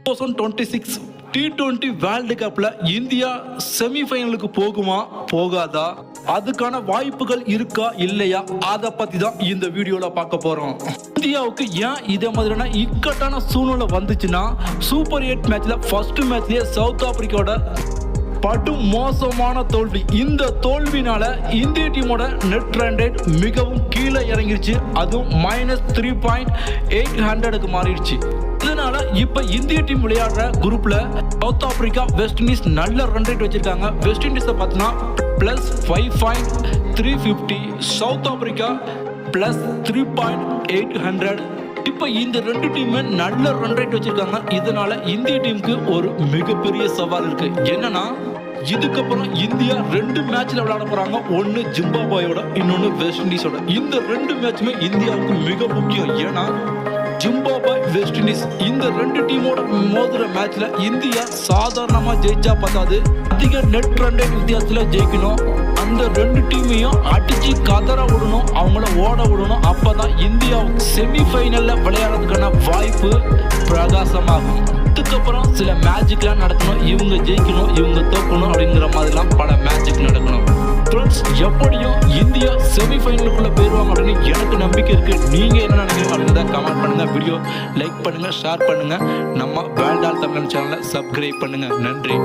2026 T20 world கப்ல India செமிஃபைனலுக்கு போகுமா போகாதா, அதுக்கான வாய்ப்புகள் இருக்கா இல்லையா, அதை பத்தி தான் இந்த வீடியோல பார்க்க போறோம். இந்தியாவுக்கு ஏன் இதே மாதிரியான இக்கட்டான சூழ்நிலை வந்துச்சுன்னா, சூப்பர் 8 மேட்ச்ல ஃபர்ஸ்ட் மேட்ச்லயே சவுத் ஆப்பிரிக்காவோட படும் மோசமான தோல்வி. இந்த தோல்வினால இந்திய டீமோட நெட் ரன் ரேட் மிகவும் கீழே இறங்கிருச்சு. அதுவும் -3.800க்கு மாறிடுச்சு. இதனால இப்ப இந்திய டீம் விளையாடுற குரூப்ல சவுத் ஆப்பிரிக்கா, வெஸ்ட் இண்டீஸ் நல்ல ரன் ரேட் வச்சிருக்காங்க. வெஸ்ட் இண்டீஸ் பார்த்தீங்கன்னா +5.350, சவுத் ஆப்பிரிக்கா +3.800. இப்ப இந்த ரெண்டு டீமுமே நல்ல ரன் ரேட் வச்சிருக்காங்க. இதனால இந்திய டீமுக்கு ஒரு மிகப்பெரிய சவால் இருக்கு. என்னன்னா, இதுக்கப்புறம் இந்தியா 2 மேட்ச்ல விளையாட போறாங்க. ஒன்னு ஜிம்பாப்வேயோட, இன்னொன்னு வெஸ்ட் இண்டீஸோட. இந்த 2 மேட்சுமே இந்தியாவுக்கு மிக முக்கியம். ஏன்னா ஜிம்பாப்வே, வெஸ்ட் இண்டீஸ் இந்த 2 டீமோட மோதுற மேட்ச்ல இந்தியா சாதாரணமா ஜெயிச்சா பத்தாது, அதிக நெட் ரன் ரேட் வித்தியாசத்துல ஜெயிக்கணும். அந்த 2 டீமையும் அடிச்சு கதற விடணும், அவங்கள ஓட விடணும். அப்பதான் இந்தியாவுக்கு செமிஃபைனல்ல விளையாடுறதுக்கான வாய்ப்பு பிரகாசமாகும். அதுக்கப்புறம் சில மேஜிக்லாம் நடக்கணும். இவங்க ஜெயிக்கணும், இவங்க தோக்கணும் அப்படிங்கிற மாதிரிலாம் பல மேஜிக் நடக்கணும். ஃப்ரெண்ட்ஸ், எப்படியும் இந்தியா செமிஃபைனலுக்குள்ள போயிருவாங்க அப்படின்னு எனக்கு நம்பிக்கை இருக்கு. நீங்க என்ன நினைக்கிறீங்க அப்படின்றத கமெண்ட் பண்ணுங்க. வீடியோ லைக் பண்ணுங்க, ஷேர் பண்ணுங்க. நம்ம வேல்டால் தமிழன் சேனலை சப்ஸ்கிரைப் பண்ணுங்க. நன்றி.